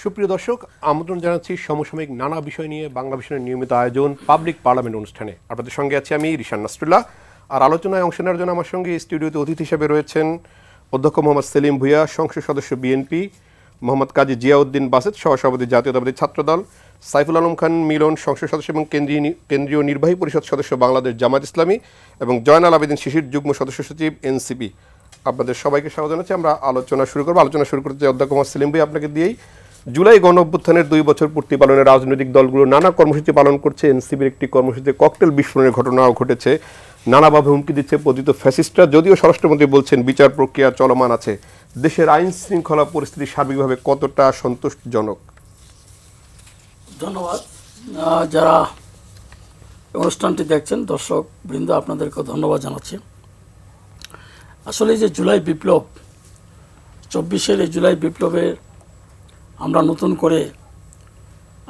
সুপ্রিয় দর্শক, আমন্ত্রণ জানাচ্ছি সমসাময়িক নানা বিষয় নিয়ে বাংলা ভিশনের নিয়মিত আয়োজন পাবলিক পার্লামেন্ট অনুষ্ঠানে। আপনাদের সঙ্গে আছি আমি রিশান নাসরুল্লাহ। আর আলোচনায় অংশ নেওয়ার জন্য আমার সঙ্গে স্টুডিওতে অতিথি হিসেবে রয়েছেন অধ্যক্ষ মোহাম্মদ সেলিম ভূঁইয়া, সংসদ সদস্য বিএনপি, মোহাম্মদ কাজী জিয়াউদ্দিন বাসেদ, সহসভাপতি জাতীয়তাবাদী ছাত্রদল, সাইফুল আলম খান মিলন, সংসদ সদস্য এবং কেন্দ্রীয় নির্বাহী পরিষদ সদস্য বাংলাদেশ জামাত ইসলামী, এবং জয়নাল আবেদিন শিশির, যুগ্ম সদস্য সচিব এনসিপি। আপনাদের সবাইকে স্বাগত জানাচ্ছি। আমরা আলোচনা শুরু করবো। আলোচনা শুরু করতে অধ্যক্ষ মোহাম্মদ সেলিম ভূঁইয়া, আপনাকে দিয়েই জুলাই গণ অভ্যুত্থানের 2 বছর পূর্তি পালনে রাজনৈতিক দলগুলো নানা কর্মসূচি পালন করছে। এনসিপির একটি কর্মসূচিতে ককটেল বিস্ফোরণের ঘটনাও ঘটেছে। নানাভাবে হুমকি দিচ্ছে পতিত ফ্যাসিস্টরা। যদিও স্বরাষ্ট্রমন্ত্রী বলছেন বিচার প্রক্রিয়া চলমান আছে। দেশের আইন শৃঙ্খলা পরিস্থিতি সার্বিকভাবে কতটা সন্তোষজনক? ধন্যবাদ। যারা অনুষ্ঠানটি দেখছেন দর্শক বৃন্দ, আপনাদেরকে ধন্যবাদ জানাচ্ছি। আসলে যে জুলাই বিপ্লব, 24-এর এই জুলাই বিপ্লবের আমরা নতুন করে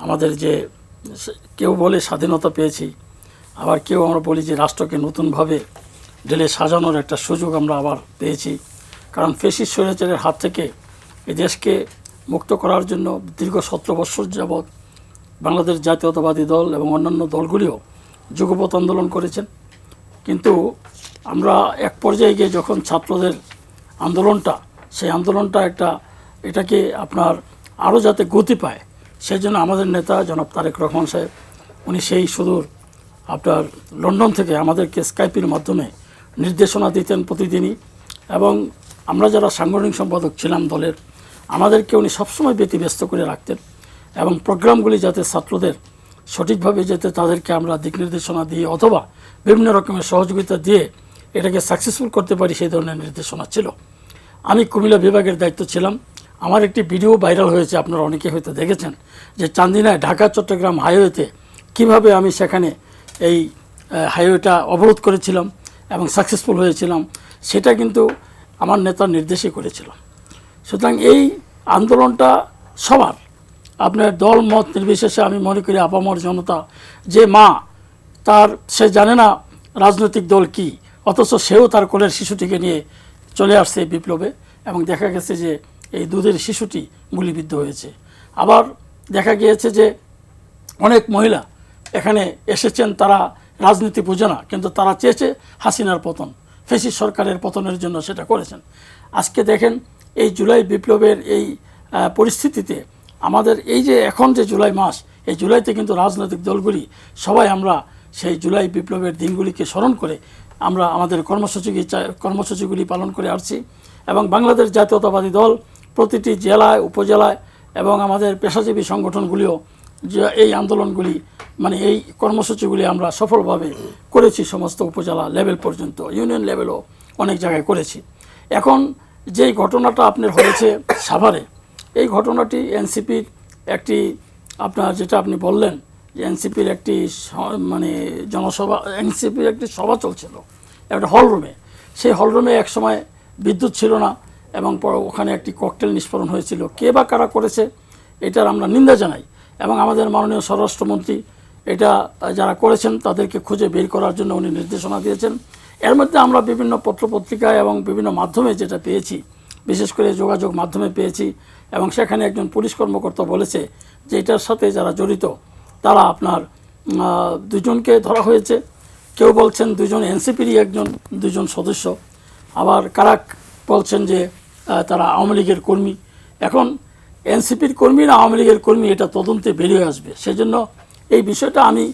আমাদের যে কেউ বলে স্বাধীনতা পেয়েছি, আবার কেউ আমরা বলি যে রাষ্ট্রকে নতুনভাবে ঢেলে সাজানোর একটা সুযোগ আমরা আবার পেয়েছি। কারণ ফ্যাসিস্ট স্বৈরাচারের হাত থেকে এই দেশকে মুক্ত করার জন্য দীর্ঘ 17 বছর যাবৎ বাংলাদেশ জাতীয়তাবাদী দল এবং অন্যান্য দলগুলিও যুগপৎ আন্দোলন করেছেন। কিন্তু আমরা এক পর্যায়ে গিয়ে যখন ছাত্রদের আন্দোলনটা, সেই আন্দোলনটা এটাকে আপনার আরও যাতে গতি পায়, সেই জন্য আমাদের নেতা জনাব তারেক রহমান সাহেব, উনি সেই সুদূর আপনার লন্ডন থেকে আমাদেরকে স্কাইপের মাধ্যমে নির্দেশনা দিতেন প্রতিদিনই। এবং আমরা যারা সাংগঠনিক সম্পাদক ছিলাম দলের, আমাদেরকে উনি সবসময় ব্যতিব্যস্ত করে রাখতেন এবং প্রোগ্রামগুলি যাতে ছাত্রদের সঠিকভাবে যাতে তাদেরকে আমরা দিক নির্দেশনা দিয়ে অথবা বিভিন্ন রকমের সহযোগিতা দিয়ে এটাকে সাকসেসফুল করতে পারি, সেই ধরনের নির্দেশনা ছিল। আমি কুমিল্লা বিভাগের দায়িত্ব ছিলাম। আমার একটি ভিডিও ভাইরাল হয়েছে, আপনারা অনেকে হয়তো দেখেছেন, যে চান্দিনায় ঢাকা চট্টগ্রাম হাইওয়েতে কিভাবে আমি সেখানে এই হাইওয়েটা অবরোধ করেছিলাম এবং সাকসেসফুল হয়েছিলাম। সেটা কিন্তু আমার নেতার নির্দেশই করেছিলাম। সুতরাং এই আন্দোলনটা সবার, আপনার দল মত নির্বিশেষে আমি মনে করি আপামর জনতা, যে মা সে জানে না রাজনৈতিক দল কি, অথচ সেও তার কোলের শিশুটিকে নিয়ে চলে আসছে বিপ্লবে, এবং দেখা গেছে যে এই দুধের শিশুটি গুলিবিদ্ধ হয়েছে। আবার দেখা গিয়েছে যে অনেক মহিলা এখানে এসেছেন, তারা রাজনীতি বোঝে না, কিন্তু তারা চেয়েছে হাসিনার পতন, ফ্যাসিস্ট সরকারের পতনের জন্য সেটা করেছেন। আজকে দেখেন এই জুলাই বিপ্লবের এই পরিস্থিতিতে আমাদের এই যে এখন যে জুলাই মাস, এই জুলাইতে কিন্তু রাজনৈতিক দলগুলি সবাই আমরা সেই জুলাই বিপ্লবের দিনগুলিকে স্মরণ করে আমরা আমাদের কর্মসূচিগুলি পালন করে আসছি। এবং বাংলাদেশ জাতীয়তাবাদী দল প্রতিটি জেলায়, উপজেলায় এবং আমাদের পেশাজীবী সংগঠনগুলিও যে এই আন্দোলনগুলি, মানে এই কর্মসূচিগুলি আমরা সফলভাবে করেছি। সমস্ত উপজেলা লেভেল পর্যন্ত, ইউনিয়ন লেভেলও অনেক জায়গায় করেছি। এখন যেই ঘটনাটা আপনার হয়েছে সাভারে, এই ঘটনাটি এনসিপির একটি, আপনার যেটা আপনি বললেন যে এনসিপির একটি মানে জনসভা, এনসিপির একটি সভা চলছিল একটা হলরুমে। সেই হলরুমে এক সময় বিদ্যুৎ ছিল না এবং ওখানে একটি ককটেল নিষ্ফোরণ হয়েছিল। কে বা কারা করেছে এটার আমরা নিন্দা জানাই, এবং আমাদের মাননীয় স্বরাষ্ট্রমন্ত্রী এটা যারা করেছেন তাদেরকে খুঁজে বের করার জন্য উনি নির্দেশনা দিয়েছেন। এর মধ্যে আমরা বিভিন্ন পত্রপত্রিকায় এবং বিভিন্ন মাধ্যমে যেটা পেয়েছি, বিশেষ করে যোগাযোগ মাধ্যমে পেয়েছি, এবং সেখানে একজন পুলিশ কর্মকর্তা বলেছে যে এটার সাথে যারা জড়িত তারা আপনার 2 জনকে ধরা হয়েছে। কেউ বলছেন 2 জন এনসিপিরই 2 জন সদস্য, আবার কারা বলছেন যে তারা আওয়ামী লীগের কর্মী। এখন এনসিপির কর্মী না আওয়ামী লীগের কর্মী, এটা তদন্তে বেরিয়ে আসবে। সেজন্য এই বিষয়টা আমি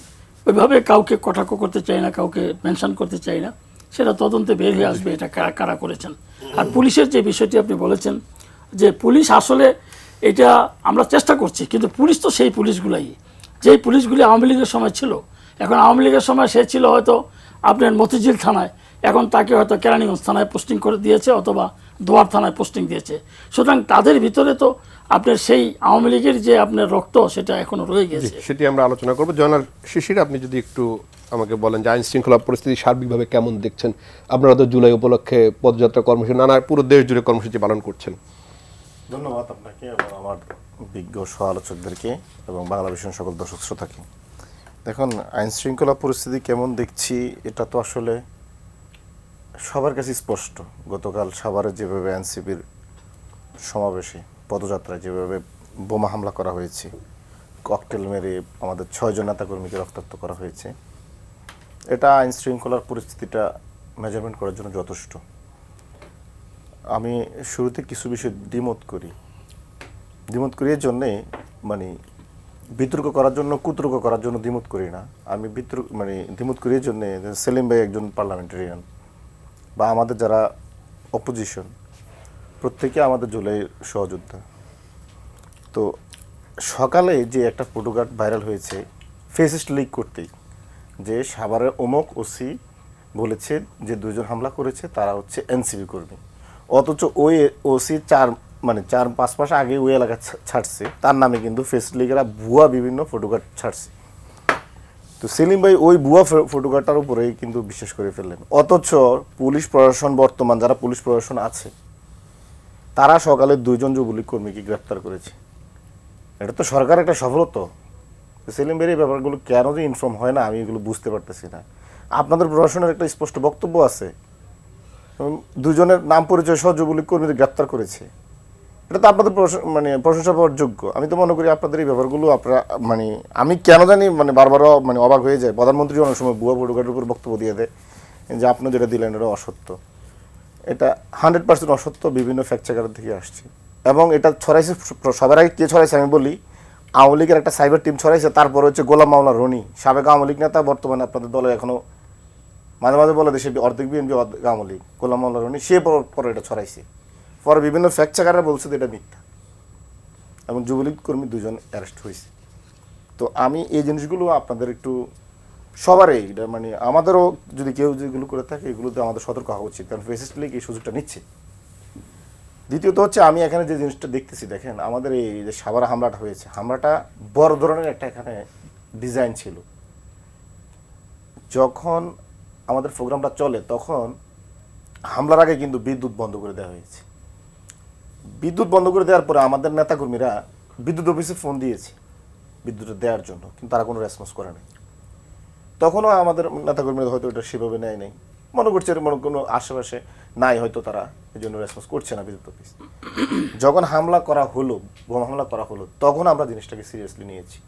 ওইভাবে কাউকে কটাক্ষ করতে চাই না, কাউকে মেনশন করতে চাই না, সেটা তদন্তে বের হয়ে আসবে এটা কারা কারা করেছেন। আর পুলিশের যে বিষয়টি আপনি বলেছেন, যে পুলিশ আসলে এটা আমরা চেষ্টা করছি, কিন্তু পুলিশ তো সেই পুলিশগুলাই, যেই পুলিশগুলি আওয়ামী লীগের সময় ছিল। এখন আওয়ামী লীগের সময় সে ছিল হয়তো আপনার মতিঝিল থানায়, এখন তাকে হয়তো কেরানীগঞ্জ থানায় পোস্টিং করে দিয়েছে অথবা দোয়ার থানায় পোস্টিং দিয়েছে। সুতরাং তাদের ভিতরে তো আপনার সেই আওয়ামী লীগের যে আপনার রক্ত, সেটা এখনো রয়ে গেছে। সেটি আমরা আলোচনা করবো। জয়নাল শিশির, আপনি যদি একটু আমাকে বলেন যে আইন শৃঙ্খলা পরিস্থিতি সার্বিকভাবে কেমন দেখছেন? আপনারা তো জুলাই উপলক্ষে পদযাত্রা কর্মসূচি, নানা পুরো দেশ জুড়ে কর্মসূচি পালন করছেন। ধন্যবাদ আপনাকে এবং আমার বিজ্ঞ সহ আলোচকদেরকে এবং বাংলা ভিশন সকল দর্শক শ্রোতাকে। দেখুন, আইন শৃঙ্খলা পরিস্থিতি কেমন দেখছি এটা তো আসলে সবার কাছে স্পষ্ট। গতকাল সাভারে যেভাবে এনসিপির সমাবেশে, পদযাত্রায় যেভাবে বোমা হামলা করা হয়েছে, ককটেল মেরে আমাদের 6 জন নেতাকর্মীকে রক্তাক্ত করা হয়েছে। এটা আইন শৃঙ্খলার পরিস্থিতিটা মেজারমেন্ট করার জন্য যথেষ্ট। আমি শুরুতে কিছু বিষয় দ্বিমত করি এর জন্যে মানে বিতর্ক করার জন্য, কুতর্ক করার জন্য দ্বিমত করি না। আমি দ্বিমত করি এর জন্যে সেলিম ভাই একজন পার্লামেন্টারিয়ান বা আমাদের যারা অপোজিশন প্রত্যেকে আমাদের জুলাইয়ের সহযোদ্ধা। তো সকালে যে একটা ফটোগ্রাফ ভাইরাল হয়েছে ফেসিস্ট লিক করতেই, যে সাভারের অমুক ওসি বলেছে যে 2 জন হামলা করেছে তারা হচ্ছে এনসিপি কর্মী, অথচ ওই ওসি 4-5 মাস আগে ওই এলাকা ছাড়ছে, তার নামে কিন্তু ফেসিস্ট লিগেরা ভুয়া বিভিন্ন ফটোগ্রাফ ছাড়ছে। তো সেলিম ভাই ওই ভুয়া ফটোগ্রাফটার উপরেই কিন্তু বিশ্বাস করে ফেললেন। অথচ পুলিশ প্রশাসন, বর্তমান যারা পুলিশ প্রশাসন আছে তারা সকালে 2 জন যুবলীগ কর্মীকে গ্রেপ্তার করেছে। এটা তো সরকার একটা সফলতা। সেলিম ভাইয়ের এই ব্যাপারগুলো কেন যে ইনফর্ম হয় না আমি এগুলো বুঝতে পারতেছি না। আপনাদের প্রশাসনের একটা স্পষ্ট বক্তব্য আছে, 2 জনের নাম পরিচয় সহ যুবলীগ কর্মীদের গ্রেপ্তার করেছে। এটা তো আপনাদের প্রশংসা পাওয়ার যোগ্য। আমি তো মনে করি আপনাদের এই ব্যাপারগুলো আপনারা আমি কেন জানি বারবার অবাক হয়ে যায়। প্রধানমন্ত্রী অনেক সময় ভুয়া ফটোগ্রাফের উপর বক্তব্য দিয়ে দেয় যে আপনি যেটা দিলেন এটা অসত্য। এটা 100% অসত্য, বিভিন্ন ফ্যাক্ট চেকার থেকে আসছে। এবং এটা ছড়াইছে সবার আগে কে ছড়াইছে আমি বলি, আওয়ামী লীগের একটা সাইবার টিম ছড়াইছে। তারপর হচ্ছে গোলাম মাওলা রনি, সাবেক আওয়ামী লীগ নেতা, বর্তমানে আপনাদের দলে এখনো মাঝে মাঝে বলে দেশে অর্ধেক বিএনপি অর্ধেক আওয়ামী লীগ, গোলাম মাওলা রনি, সে পরে এটা ছড়াইছে। পরে বিভিন্ন ফ্যাক্ট চেকাররা বলছে যে এটা মিথ্যা, এবং যুবলীগ কর্মী 2 জন অ্যারেস্ট হয়েছে। তো আমি এই জিনিসগুলো আপনাদের একটু সবারই এটা আমাদেরও যদি কেউ যেগুলো করে থাকে এগুলোতে আমাদের সতর্ক হওয়া উচিত, কারণ ফেসিস্ট লীগ এই সুযোগটা নিচ্ছে। দ্বিতীয়ত হচ্ছে আমি এখানে যে জিনিসটা দেখতেছি, দেখেন আমাদের এই যে সাভারে হামলাটা হয়েছে, হামলাটা বড় ধরনের একটা এখানে ডিজাইন ছিল। যখন আমাদের প্রোগ্রামটা চলে তখন হামলার আগে কিন্তু বিদ্যুৎ বন্ধ করে দেওয়া হয়েছে। বিদ্যুৎ বন্ধ করে দেওয়ার পরে আমাদের নেতাকর্মীরা বিদ্যুৎ অফিসে ফোন দিয়েছে বিদ্যুৎ দেওয়ার জন্য, কিন্তু তারা কোনো রেসপন্স করে নাই। তখনও আমাদের নেতাকর্মীরা হয়তো এটা সেভাবে নেয় নাই, মনে করছে কোনো আশেপাশে নাই, হয়তো তারা এই জন্য রেসপন্স করছে না বিদ্যুৎ অফিস। যখন হামলা করা হলো, বোমা হামলা করা হলো, তখন আমরা জিনিসটাকে সিরিয়াসলি নিয়েছি।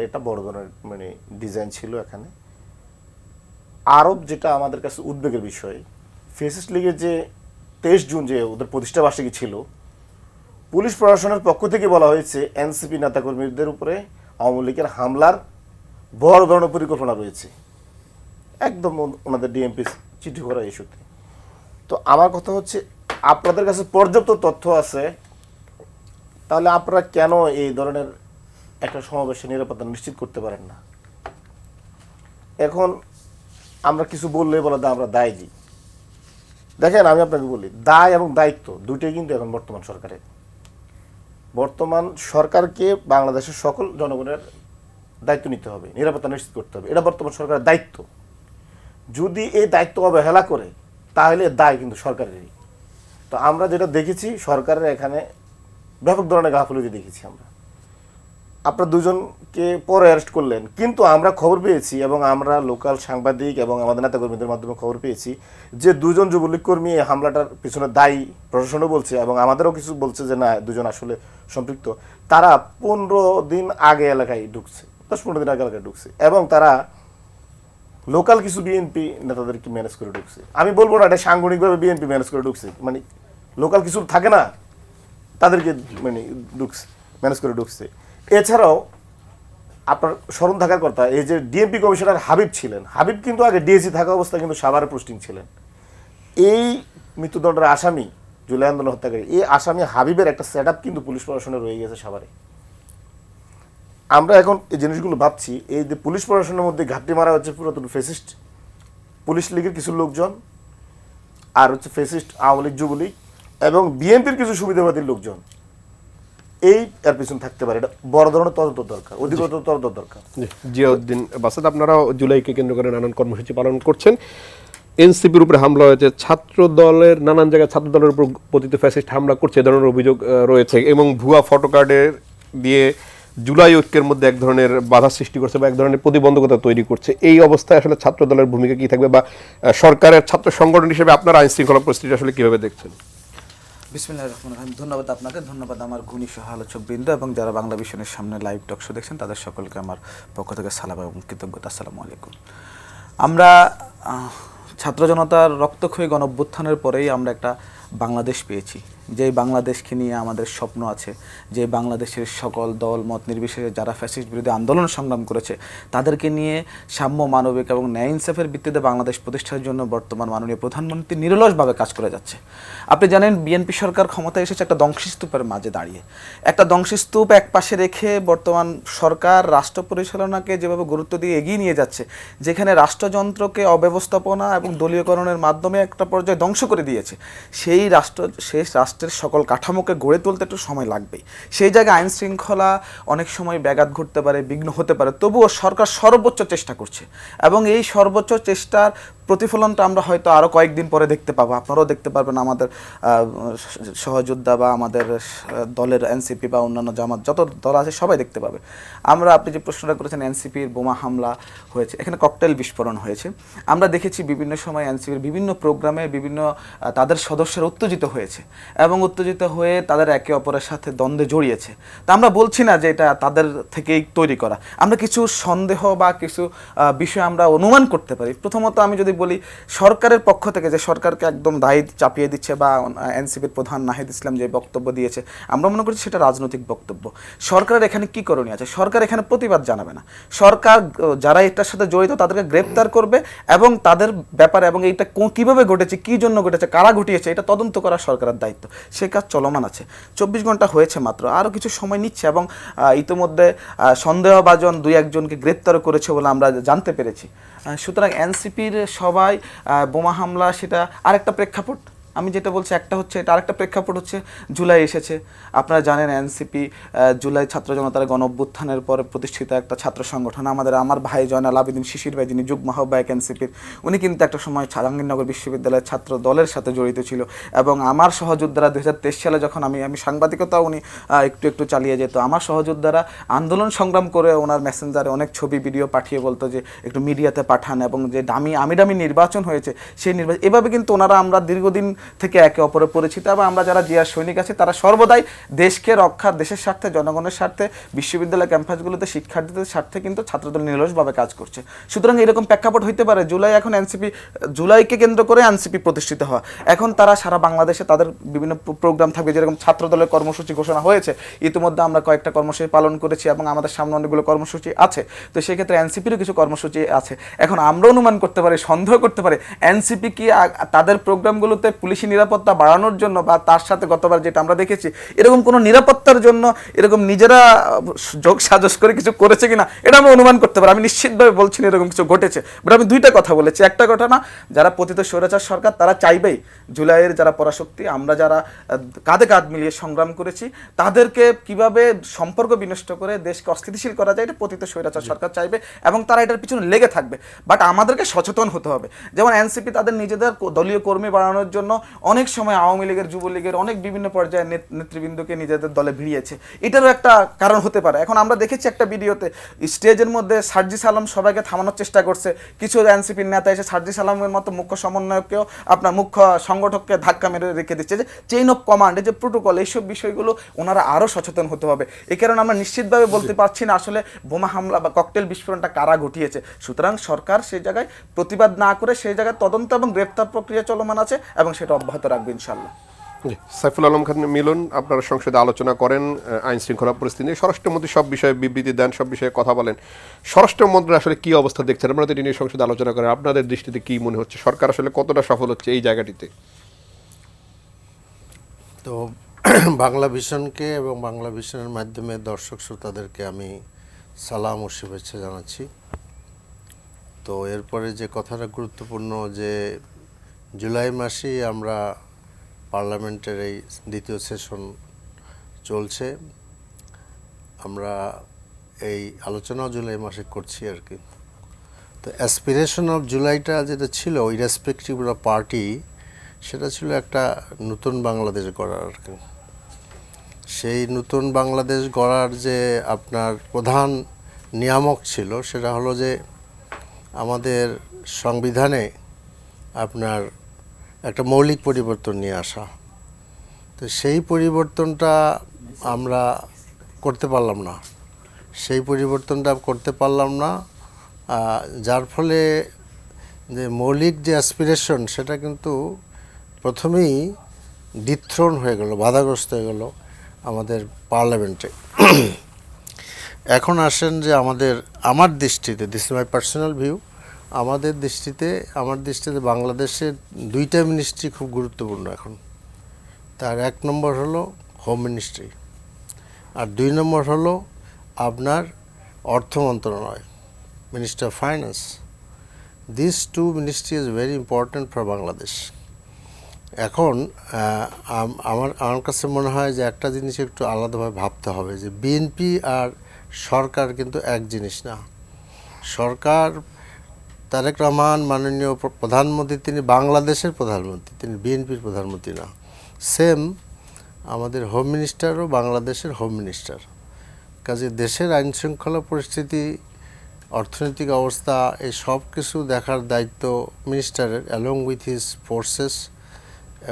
এটা বড় ধরনের ডিজাইন ছিল এখানে। আরব যেটা আমাদের কাছে উদ্বেগের বিষয়, ফেসিস্ট লীগের যে 23 জুন যে ওদের প্রতিষ্ঠা বার্ষিকী ছিল, পুলিশ প্রশাসনের পক্ষ থেকে বলা হয়েছে এনসিপি নেতাকর্মীদের উপরে আওয়ামী লীগের হামলার বড় ধরনের পরিকল্পনা রয়েছে, একদম ওনাদের ডিএমপি চিঠি করা ইস্যুতে। তো আমার কথা হচ্ছে আপনাদের কাছে পর্যাপ্ত তথ্য আছে, তাহলে আপনারা কেন এই ধরনের একটা সমাবেশের নিরাপত্তা নিশ্চিত করতে পারেন না? এখন আমরা কিছু বললে বলা আমরা দায় দিই। দেখেন আমি আপনাকে বলি, দায় এবং দায়িত্ব দুটোই কিন্তু এখন বর্তমান সরকারকে বাংলাদেশের সকল জনগণের দায়িত্ব নিতে হবে, নিরাপত্তা নিশ্চিত করতে হবে। এটা বর্তমান সরকারের দায়িত্ব। যদি এই দায়িত্ব অবহেলা করে তাহলে দায় কিন্তু সরকারেরই। তো আমরা যেটা দেখেছি সরকারের এখানে ব্যাপক ধরনের গাফিলতি দেখেছি আমরা। আপনারা 2 জনকে পরে অ্যারেস্ট করলেন, কিন্তু আমরা খবর পেয়েছি এবং আমরা লোকাল সাংবাদিক এবং আমাদের নেতাকর্মীদের মাধ্যমে খবর পেয়েছি যে 2 জন যুবলীগ কর্মী এই হামলাটার পিছনে দায়ী, প্রশাসনও বলছে এবং আমাদেরও কিছু বলছে যে না 2 জন আসলে সম্পৃক্ত। তারা 15 দিন আগে এলাকায় ঢুকছে, 10-15 দিন আগে এলাকায় ঢুকছে, এবং তারা লোকাল কিছু বিএনপি নেতাদেরকে ম্যানেজ করে ঢুকছে। আমি বলবো না এটা সাংগঠনিকভাবে বিএনপি ম্যানেজ করে ঢুকছে, লোকাল কিছু থাকে না তাদেরকে ম্যানেজ করে ঢুকছে। এছাড়াও আপনার স্মরণ থাকার কথা, এই যে ডিএমপি কমিশনার হাবিব ছিলেন, হাবিব কিন্তু আগে ডিএসি থাকা অবস্থায় কিন্তু সাভারে পোস্টিং ছিলেন। এই মৃত্যুদণ্ডের আসামি, জুলাই আন্দোলন হত্যাকারী, এই আসামি হাবিবের একটা সেট আপ কিন্তু পুলিশ প্রশাসনে রয়ে গেছে সাভারে। আমরা এখন এই জিনিসগুলো ভাবছি, এই যে পুলিশ প্রশাসনের মধ্যে ঘাটতি মারা হচ্ছে পুরাতন ফেসিস্ট পুলিশ লীগের কিছু লোকজন, আর হচ্ছে ফেসিস্ট আওয়ামী লীগ, যুবলীগ এবং বিএনপির কিছু সুবিধাবাদী লোকজন, এই এর পিছনে থাকতে পারে। এটা বড় ধরনের তদন্ত দরকার, অধিকতর তদন্ত দরকার। জিয়াউদ্দিন বাসাদ, আপনারাও জুলাইকে কেন্দ্র করে নানান কর্মসূচি পালন করছেন। এনসিপির উপরে হামলা হয়েছে, ছাত্র দলের নানান জায়গায় ছাত্র দলের উপর পতিত ফ্যাসিস্ট হামলা করছে, এ ধরনের অভিযোগ রয়েছে, এবং ভুয়া ফটোকার্ডের দিয়ে জুলাই ঐক্যের মধ্যে এক ধরনের বাধা সৃষ্টি করছে বা এক ধরনের প্রতিবন্ধকতা তৈরি করছে। এই অবস্থায় আসলে ছাত্র দলের ভূমিকা কি থাকবে, বা সরকারের ছাত্র সংগঠন হিসেবে আপনারা আইন শৃঙ্খলা পরিস্থিতি আসলে কিভাবে দেখছেন? বিসমিল্লাহির রহমানির রহিম। ধন্যবাদ আপনাকে, ধন্যবাদ আমার গুণী সহ আলোচক বৃন্দ এবং যারা বাংলা ভিশনের সামনে লাইভ টক শো দেখছেন তাদের সকলকে আমার পক্ষ থেকে সালাম এবং কৃতজ্ঞতা। আসসালামু আলাইকুম। আমরা ছাত্র জনতার রক্তক্ষয়ী গণ অভ্যুত্থানের পরেই আমরা একটা বাংলাদেশ পেয়েছি, যেই বাংলাদেশকে নিয়ে আমাদের স্বপ্ন আছে, যে বাংলাদেশের সকল দল মত নির্বিশেষে যারা ফ্যাসিস্ট বিরোধী আন্দোলন সংগ্রাম করেছে তাদেরকে নিয়ে সাম্য, মানবিক এবং ন্যায় ইনসাফের ভিত্তিতে বাংলাদেশ প্রতিষ্ঠার জন্য বর্তমান মাননীয় প্রধানমন্ত্রী নিরলসভাবে কাজ করে যাচ্ছে। আপনি জানেন বিএনপি সরকার ক্ষমতায় এসেছে একটা ধ্বংসস্তূপের মাঝে দাঁড়িয়ে, একটা ধ্বংসস্তূপ এক পাশে রেখে বর্তমান সরকার রাষ্ট্র পরিচালনাকে যেভাবে গুরুত্ব দিয়ে এগিয়ে নিয়ে যাচ্ছে, যেখানে রাষ্ট্রযন্ত্রকে অব্যবস্থাপনা এবং দলীয়করণের মাধ্যমে একটা পর্যায়ে ধ্বংস করে দিয়েছে, সেই রাষ্ট্রের সকল কাঠামোকে গড়ে তুলতে একটু সময় লাগবেই। সেই জায়গায় আইন শৃঙ্খলা অনেক সময় ব্যাঘাত ঘটতে পারে, বিঘ্ন হতে পারে, তবুও সরকার সর্বোচ্চ চেষ্টা করছে এবং এই সর্বোচ্চ চেষ্টার প্রতিফলনটা আমরা হয়তো আরও কয়েকদিন পরে দেখতে পাবো। আপনারাও দেখতে পারবেন, আমাদের সহযোদ্ধা বা আমাদের দলের এনসিপি বা অন্যান্য জামাত যত দল আছে সবাই দেখতে পাবে। আপনি যে প্রশ্নটা করেছেন, এনসিপির বোমা হামলা হয়েছে, এখানে ককটেল বিস্ফোরণ হয়েছে। আমরা দেখেছি বিভিন্ন সময় এনসিপির বিভিন্ন প্রোগ্রামে বিভিন্ন তাদের সদস্যরা উত্তেজিত হয়েছে এবং উত্তেজিত হয়ে তাদের একে অপরের সাথে দ্বন্দ্বে জড়িয়েছে। তা আমরা বলছি না যে এটা তাদের থেকেই তৈরি করা, আমরা কিছু সন্দেহ বা কিছু বিষয় আমরা অনুমান করতে পারি। প্রথমত আমি যদি বলি, সরকারের পক্ষ থেকে যে সরকারকে একদম দায়ী চাপিয়ে দিচ্ছে বা এনসিপির প্রধান নাহিদ ইসলাম যে বক্তব্য দিয়েছে, আমরা মনে করছি সেটা রাজনৈতিক বক্তব্য। সরকারের এখানে কি করণীয় আছে? সরকার এখানে প্রতিবাদ জানাবে না, সরকার যারা এটার সাথে জড়িত তাদেরকে গ্রেপ্তার করবে এবং তাদের ব্যাপারে এবং এইটা কীভাবে ঘটেছে, কী জন্য ঘটেছে, কারা ঘটিয়েছে এটা তদন্ত করা সরকারের দায়িত্ব। সে কাজ চলমান আছে, 24 ঘন্টা হয়েছে মাত্র, আরও কিছু সময় নিচ্ছে এবং ইতিমধ্যে সন্দেহভাজন 2-1জনকে গ্রেপ্তারও করেছে বলে আমরা জানতে পেরেছি। সুতরাং এনসিপির সবাই বোমা হামলা সেটা আরেকটা প্রেক্ষাপট। আমি যেটা বলছি একটা হচ্ছে, এটা আরেকটা প্রেক্ষাপট হচ্ছে জুলাই এসেছে। আপনারা জানেন এনসিপি জুলাই ছাত্র জনতার গণ অভ্যুত্থানের পরে প্রতিষ্ঠিত একটা ছাত্র সংগঠন। আমার ভাই জয়নাল আবেদিন শিশির ভাই, যিনি যুগ্ম আহ্বায়ক এনসিপির, উনি কিন্তু একটা সময় জাহাঙ্গীরনগর বিশ্ববিদ্যালয়ের ছাত্র দলের সাথে জড়িত ছিল এবং আমার সহযোদ্ধারা 2023 সালে যখন আমি সাংবাদিকতা উনি একটু চালিয়ে যেত, আমার সহযোদ্ধারা আন্দোলন সংগ্রাম করে ওনার মেসেঞ্জারে অনেক ছবি ভিডিও পাঠিয়ে বলতো যে একটু মিডিয়াতে পাঠান এবং যে আমি নির্বাচন হয়েছে সেই নির্বাচন, এভাবে কিন্তু ওনারা আমরা দীর্ঘদিন থেকে একে অপরের পরিচিত এবং আমরা যারা জিয়ার সৈনিক আছি তারা সর্বদাই দেশকে রক্ষা, দেশের স্বার্থে, জনগণের স্বার্থে, বিশ্ববিদ্যালয় ক্যাম্পাসগুলোতে শিক্ষার্থীদের স্বার্থে কিন্তু ছাত্রদল নিরলসভাবে কাজ করছে। সুতরাং এরকম প্রেক্ষাপট হইতে পারে জুলাই, এখন এনসিপি, জুলাইকে কেন্দ্র করে এনসিপি প্রতিষ্ঠিত হওয়া, এখন তারা সারা বাংলাদেশে তাদের বিভিন্ন প্রোগ্রাম থাকবে, যেরকম ছাত্রদলের কর্মসূচি ঘোষণা হয়েছে, ইতিমধ্যে আমরা কয়েকটা কর্মসূচি পালন করেছি এবং আমাদের সামনে অনেকগুলো কর্মসূচি আছে। তো সেক্ষেত্রে এনসিপিরও কিছু কর্মসূচি আছে। এখন আমরা অনুমান করতে পারি, সন্দেহ করতে পারি, এনসিপি কি তাদের প্রোগ্রামগুলোতে পুলিশি নিরাপত্তা বাড়ানোর জন্য বা তার সাথে গতবার যেটা আমরা দেখেছি এরকম কোনো নিরাপত্তার জন্য এরকম নিজেরা যোগ সাজস করে কিছু করেছে কিনা এটা আমরা অনুমান করতে পারি। আমি নিশ্চিতভাবে বলছি না এরকম কিছু ঘটেছে, বাট আমি দুইটা কথা বলেছি। একটা ঘটনা, যারা পতিত স্বৈরাচার সরকার তারা চাইবেই জুলাইয়ের যারা পরাশক্তি, আমরা যারা কাঁধে কাঁধ মিলিয়ে সংগ্রাম করেছি, তাদেরকে কিভাবে সম্পর্ক বিনষ্ট করে দেশকে অস্থিতিশীল করা যায় এটা পতিত স্বৈরাচার সরকার চাইবে এবং তারা এটার পিছনে লেগে থাকবে। বাট আমাদেরকে সচেতন হতে হবে। যেমন এনসিপি তাদের নিজেদের দলীয় কর্মী বাড়ানোর জন্য অনেক সময় আওয়ামী লীগের, যুবলীগের অনেক বিভিন্ন পর্যায়ে নেতৃবৃন্দকে নিজেদের দলে ভিড়িয়েছে, এটারও একটা কারণ হতে পারে। এখন আমরা দেখেছি একটা ভিডিওতে স্টেজের মধ্যে সার্জিস আলম সবাইকে থামানোর চেষ্টা করছে, কিছু এনসিপির নেতা এসে সার্জিস আলমের মতো মুখ্য সমন্বয়ককেও, আপনার মুখ্য সংগঠককে ধাক্কা মেরে রেখে দিচ্ছে। যে চেইন অফ কমান্ড, যে প্রোটোকল, এইসব বিষয়গুলো ওনারা আরও সচেতন হতে হবে। এই কারণে আমরা নিশ্চিতভাবে বলতে পারছি না আসলে বোমা হামলা বা ককটেল বিস্ফোরণটা কারা ঘটিয়েছে। সুতরাং সরকার সেই জায়গায় প্রতিবাদ না করে সেই জায়গায় তদন্ত এবং গ্রেপ্তার প্রক্রিয়া চলমান আছে এবং সেটা অব্যাহত রাখবে ইনশাল্লাহ। সাইফুল আলম খান মিলন, আপনারা সংসদে আলোচনা করেন আইন শৃঙ্খলা পরিস্থিতি নিয়ে, স্বরাষ্ট্রমন্ত্রী সব বিষয়ে বিবৃতি দেন, সব বিষয়ে কথা বলেন। স্বরাষ্ট্রমন্ত্রী আসলে কি অবস্থা দেখছেন? আপনারা তো এটি নিয়ে সংসদে আলোচনা করেন, আপনাদের দৃষ্টিতে কি মনে হচ্ছে সরকার আসলে কতটা সফল হচ্ছে এই জায়গাটিতে? তো বাংলা ভিশনকে এবং বাংলা ভিশনের মাধ্যমে দর্শক শ্রোতাদেরকে আমি সালাম ও শুভেচ্ছা জানাচ্ছি। তো এরপরে যে কথাটা গুরুত্বপূর্ণ, যে জুলাই মাসেই আমরা পার্লামেন্টের এই দ্বিতীয় সেশন চলছে, আমরা এই আলোচনাও জুলাই মাসে করছি আর কি। তো অ্যাসপিরেশন অফ জুলাইটা যেটা ছিল, ইরেসপেক্টিভ অফ পার্টি, সেটা ছিল একটা নতুন বাংলাদেশ গড়ার আর কি। সেই নতুন বাংলাদেশ গড়ার যে আপনার প্রধান নিয়ামক ছিল সেটা হলো যে আমাদের সংবিধানে আপনার একটা মৌলিক পরিবর্তন নিয়ে আসা। তো তো সেই পরিবর্তনটা আমরা করতে পারলাম না, যার ফলে যে মৌলিক যে অ্যাসপিরেশন সেটা কিন্তু প্রথমেই ডিথ্রোন হয়ে গেল, বাধাগ্রস্ত হয়ে গেল আমাদের পার্লামেন্টে। এখন আসেন যে আমার দৃষ্টিতে, this is my personal view, আমার দৃষ্টিতে বাংলাদেশের 2টা মিনিস্ট্রি খুব গুরুত্বপূর্ণ এখন। তার 1 নম্বর হলো হোম মিনিস্ট্রি, আর 2 নম্বর হলো আপনার অর্থ মন্ত্রণালয়, minister of finance. This 2 ministry is very important for Bangladesh. এখন আমার কাছে মনে হয় যে একটা জিনিস একটু আলাদাভাবে ভাবতে হবে, যে বিএনপি আর সরকার কিন্তু এক জিনিস না। সরকার, তারেক রহমান মাননীয় প্রধানমন্ত্রী, তিনি বাংলাদেশের প্রধানমন্ত্রী, তিনি বিএনপির প্রধানমন্ত্রী না। সেম আমাদের হোম মিনিস্টারও বাংলাদেশের হোম মিনিস্টার। কাজে দেশের আইন শৃঙ্খলা পরিস্থিতি, অর্থনৈতিক অবস্থা, এই সব কিছু দেখার দায়িত্ব মিনিস্টারের, অ্যালং উইথ হিজ ফোর্সেস,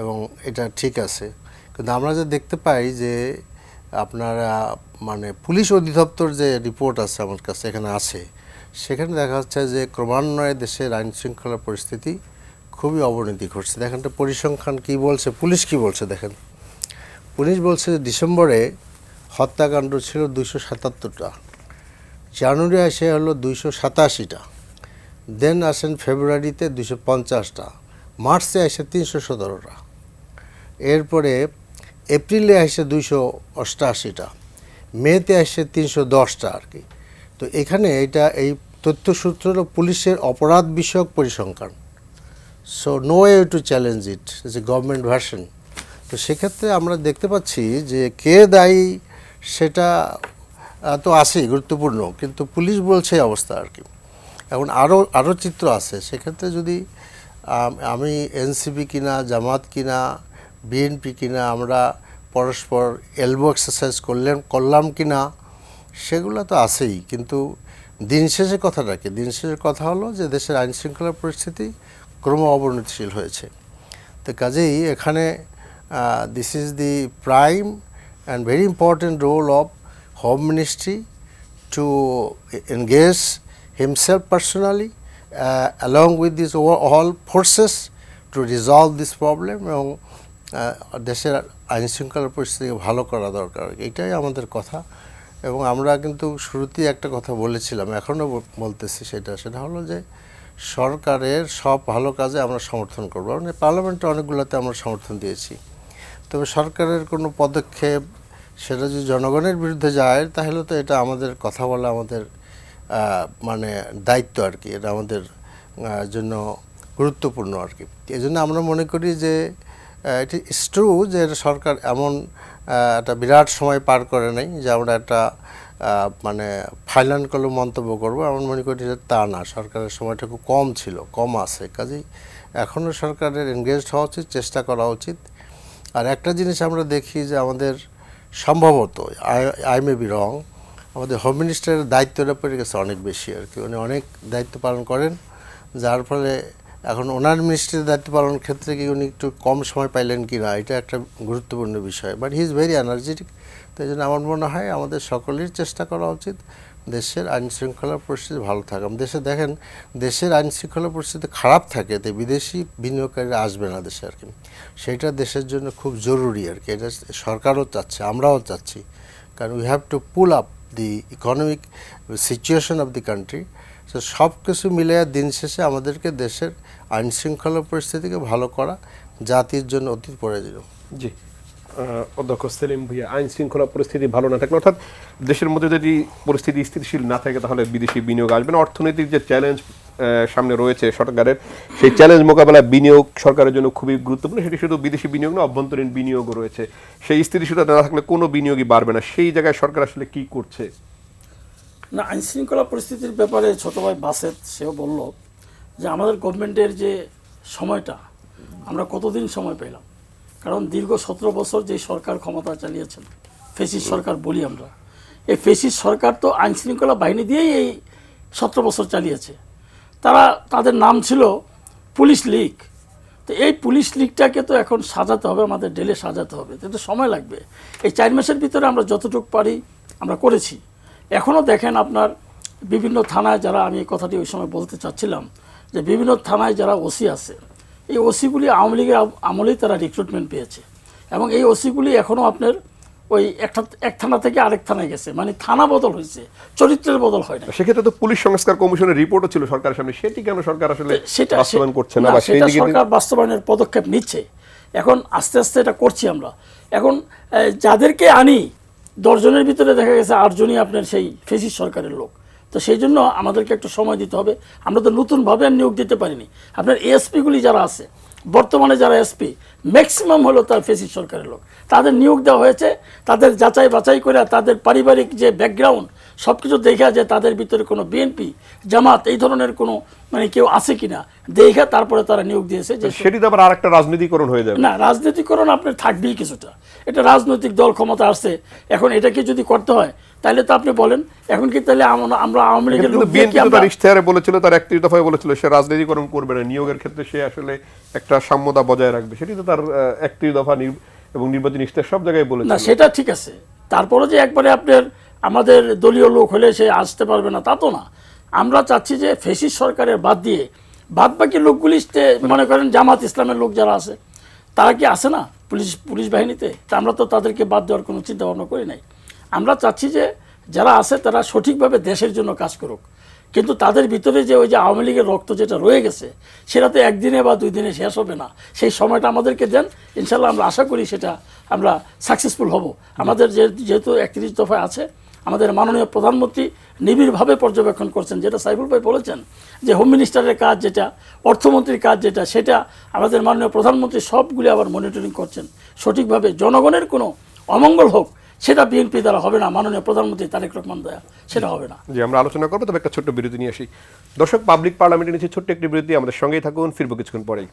এবং এটা ঠিক আছে। কিন্তু আমরা যে দেখতে পাই যে আপনারা মানে পুলিশ অধিদপ্তর যে রিপোর্ট আছে আমার কাছে এখানে আছে, সেখানে দেখা যাচ্ছে যে ক্রমান্বয়ে দেশের আইন শৃঙ্খলা পরিস্থিতি খুবই অবনতি ঘটছে। দেখেন তো পরিসংখ্যান কী বলছে, পুলিশ কী বলছে দেখেন। পুলিশ বলছে যে ডিসেম্বরে হত্যাকাণ্ড ছিল 277টা, জানুয়ারি আসে হলো 287টা, দেন আসেন ফেব্রুয়ারিতে 250টা, মার্চে আসে 317টা, এরপরে এপ্রিলে আসে 288টা, মেতে আসে 310টা আর কি। তো এখানে এই তথ্যসূত্র পুলিশের অপরাধ বিষয়ক পরিসংখ্যান। So no way to challenge it, is a government version. তো সেক্ষেত্রে আমরা দেখতে পাচ্ছি যে কে দায়ী সেটা তো আছেই গুরুত্বপূর্ণ, কিন্তু পুলিশ বলছে এই অবস্থা আর কি। এখন আরও চিত্র আছে। সেক্ষেত্রে যদি আমি এনসিপি কিনা, জামাত কিনা, বিএনপি কিনা, আমরা পরস্পর এলবো এক্সারসাইজ করলাম কিনা, সেগুলো তো আছেই। কিন্তু দিন শেষে কথাটা কি? দিন শেষের কথা হলো যে দেশের আইন শৃঙ্খলা পরিস্থিতি ক্রম অবনতিশীল হয়েছে। তো কাজেই এখানে this is the prime and very important role of home ministry to engage himself personally along with these all forces to resolve this problem, এবং দেশের আইন শৃঙ্খলা পরিস্থিতিকে ভালো করা দরকার, এটাই আমাদের কথা। এবং আমরা কিন্তু শুরুতেই একটা কথা বলেছিলাম, এখনও বলতেছি, সেটা হলো যে সরকারের সব ভালো কাজে আমরা সমর্থন করব। মানে পার্লামেন্টে অনেকগুলোতে আমরা সমর্থন দিয়েছি, তবে সরকারের কোনো পদক্ষেপ সেটা যদি জনগণের বিরুদ্ধে যায়, তাহলে তো এটা আমাদের কথা বলা আমাদের মানে দায়িত্ব আর কি, এটা আমাদের জন্য গুরুত্বপূর্ণ আর কি। এই জন্য আমরা মনে করি যে এটি ইটস ট্রু যে সরকার এমন একটা বিরাট সময় পার করে নাই যে আমরা একটা মানে ফাইনাল কোনো মন্তব্য করবো, আমরা মনে করি যে তা না। সরকারের সময়টা খুব কম আছে, কাজেই এখনও সরকারের এনগেজড হওয়া উচিত, চেষ্টা করা উচিত। আর একটা জিনিস আমরা দেখি যে আমাদের সম্ভবত, আই মে বি রং, আমাদের হোম মিনিস্টারের দায়িত্বটা পড়ে গেছে অনেক বেশি আর কি। উনি অনেক দায়িত্ব পালন করেন, যার ফলে এখন ওনার মিনিস্ট্রির দায়িত্ব পালনের ক্ষেত্রে কি উনি একটু কম সময় পাইলেন কি না, এটা একটা গুরুত্বপূর্ণ বিষয়। But he is very energetic. তো এই জন্য আমার মনে হয় আমাদের সকলের চেষ্টা করা উচিত দেশের আইন শৃঙ্খলার পরিস্থিতি ভালো থাকা। দেশে দেখেন, দেশের আইন শৃঙ্খলা পরিস্থিতি খারাপ থাকে তো বিদেশি বিনিয়োগকারীরা আসবে না দেশে আর কি। সেইটা দেশের জন্য খুব জরুরি আর কি। এটা সরকারও চাচ্ছে, আমরাও চাচ্ছি, কারণ we have to pull up the economic situation of the country. তো সব কিছু মিলে দিন শেষে আমাদেরকে দেশের আইন শৃঙ্খলা পরিস্থিতিকে ভালো করা জাতির জন্য অতি প্রয়োজনীয়। জি, অধ্যক্ষ সেলিম ভুঁইয়া, আইন শৃঙ্খলা পরিস্থিতি ভালো না থাকলে, অর্থাৎ দেশের মধ্যে যদি পরিস্থিতি স্থিতিশীল না থাকে, তাহলে বিদেশি বিনিয়োগ আসবে না। অর্থনৈতিক যে চ্যালেঞ্জ সামনে রয়েছে সরকারের, সেই চ্যালেঞ্জ মোকাবেলায় বিনিয়োগ সরকারের জন্য খুবই গুরুত্বপূর্ণ। সেটি শুধু বিদেশি বিনিয়োগ না, অভ্যন্তরীণ বিনিয়োগও রয়েছে। সেই স্থিতিশীলতা না থাকলে কোনো বিনিয়োগই বাড়বে না। সেই জায়গায় সরকার আসলে কি করছে? না, আইন শৃঙ্খলা পরিস্থিতির ব্যাপারে ছোট ভাই বাসেত সেও বলল যে আমাদের গভর্নমেন্টের যে সময়টা, আমরা কতদিন সময় পেলাম? কারণ দীর্ঘ 17 বছর যে সরকার ক্ষমতা চালিয়েছেন, ফেসিস্ট সরকার বলি আমরা, এই ফেসিস্ট সরকার তো আইন শৃঙ্খলা বাহিনী দিয়েই এই 17 বছর চালিয়েছে। তাদের নাম ছিল পুলিশ লীগ, তো এই পুলিশ লীগটাকে তো এখন সাজাতে হবে, আমাদের ডেলে সাজাতে হবে, তো সময় লাগবে। এই 4 মাসের ভিতরে আমরা যতটুকু পারি আমরা করেছি। এখনও দেখেন আপনার বিভিন্ন থানায় যারা, আমি এই কথাটি ওই সময় বলতে চাচ্ছিলাম যে বিভিন্ন থানায় যারা ওসি আছে, এই ওসিগুলি আওয়ামী লীগের আমলেই তারা রিক্রুটমেন্ট পেয়েছে, এবং এই ওসিগুলি এখনও আপনার ওই এক থানা থেকে আরেক থানায় গেছে, মানে থানা বদল হয়েছে, চরিত্রের বদল হয় না। সেক্ষেত্রে তো পুলিশ সংস্কার কমিশনের রিপোর্টও ছিল সরকারের সামনে, সেটি কেন সরকার আসলে সেটা বাস্তবায়ন করছে না, না, বা সেই সেটা দিকে সরকার বাস্তবায়নের পদক্ষেপ নিচ্ছে। এখন আস্তে আস্তে এটা করছি আমরা। এখন যাদেরকে আনি 10 জনের ভিতরে দেখা গেছে 8 জনই আপনার সেই ফেসিস সরকারের লোক। তো সেই জন্য আমাদেরকে একটু সময় দিতে হবে। আমরা তো নতুনভাবে আর নিয়োগ দিতে পারিনি। আপনার এএসপিগুলি যারা আছে, বর্তমানে যারা এসপি ম্যাক্সিমাম হলো তার ফেসিস সরকারের লোক, তাদের নিয়োগ দেওয়া হয়েছে। তাদের যাচাই বাছাই করে তাদের পারিবারিক যে ব্যাকগ্রাউন্ড সব কিছু দেখা যায়, তাদের ভিতরে কোনো বিএনপি জামাত এই ধরনের কোনো মানে কেউ আছে কিনা দেখা তারপরে তারা নিয়োগ দিয়েছে। যে সেটি তো আবার আরেকটা রাজনীতিকরণ হয়ে যাবে। না, রাজনীতিকরণ আপনার থাকবেই কিছুটা। এটা রাজনৈতিক দল ক্ষমতা আসছে, এখন এটাকে যদি করতে হয় তাহলে তো আপনি বলেন এখন কি তাহলে আমরা আওয়ামী লীগের লোক দিয়ে কি বিএনপি তো আমরা তার ইশতেহারে বলেছিল, তার 31 দফায় বলেছিল সে রাজনীতিকরণ করবে না, নিয়োগের ক্ষেত্রে সে আসলে একটা সাম্যতা বজায় রাখবে। সেটি তো তার 31 দফা এবং নির্বাচনী ইশতেহার সব জায়গায় না, বলেছিল। সেটা ঠিক আছে। তারপরে যে একবারে আপনার আমাদের দলীয় লোক হলে সে আসতে পারবে না তা তো না। আমরা চাচ্ছি যে ফেসিস সরকারের বাদ দিয়ে বাদ বাকি লোকগুলি মনে করেন জামাত ইসলামের লোক যারা আছে তারা কি আছে না পুলিশ বাহিনীতে, তা আমরা তো তাদেরকে বাদ দেওয়ার কোনো চিন্তা ভাবনা করি নাই। আমরা চাচ্ছি যে যারা আছে তারা সঠিকভাবে দেশের জন্য কাজ করুক, কিন্তু তাদের ভিতরে যে ওই যে আওয়ামী লীগের রক্ত যেটা রয়ে গেছে সেটা তো একদিনে বা 2 দিনে শেষ হবে না। সেই সময়টা আমাদেরকে দেন, ইনশাল্লাহ আমরা আশা করি সেটা আমরা সাকসেসফুল হব। আমাদের যেহেতু 31 দফায় আছে, আমাদের মাননীয় প্রধানমন্ত্রী নিবিড়ভাবে পর্যবেক্ষণ করছেন, যেটা সাইফুল ভাই বলেছেন যে হোম মিনিস্টারের কাজ যেটা, অর্থমন্ত্রীর কাজ যেটা, সেটা আমাদের মাননীয় প্রধানমন্ত্রী সবগুলি আবার মনিটরিং করছেন সঠিকভাবে। জনগণের কোনো অমঙ্গল হোক সেটা বিএনপি দ্বারা হবে না, মাননীয় প্রধানমন্ত্রী তারেক রহমান দয়া সেটা হবে না। যে আমরা আলোচনা করবো, তবে একটা ছোট্ট বিরতি নিয়ে আসি। দর্শক, পাবলিক পার্লামেন্টে নিচে ছোট্ট একটি বিরতি, আমাদের সঙ্গেই থাকুন, ফিরবো কিছুক্ষণ পরেই।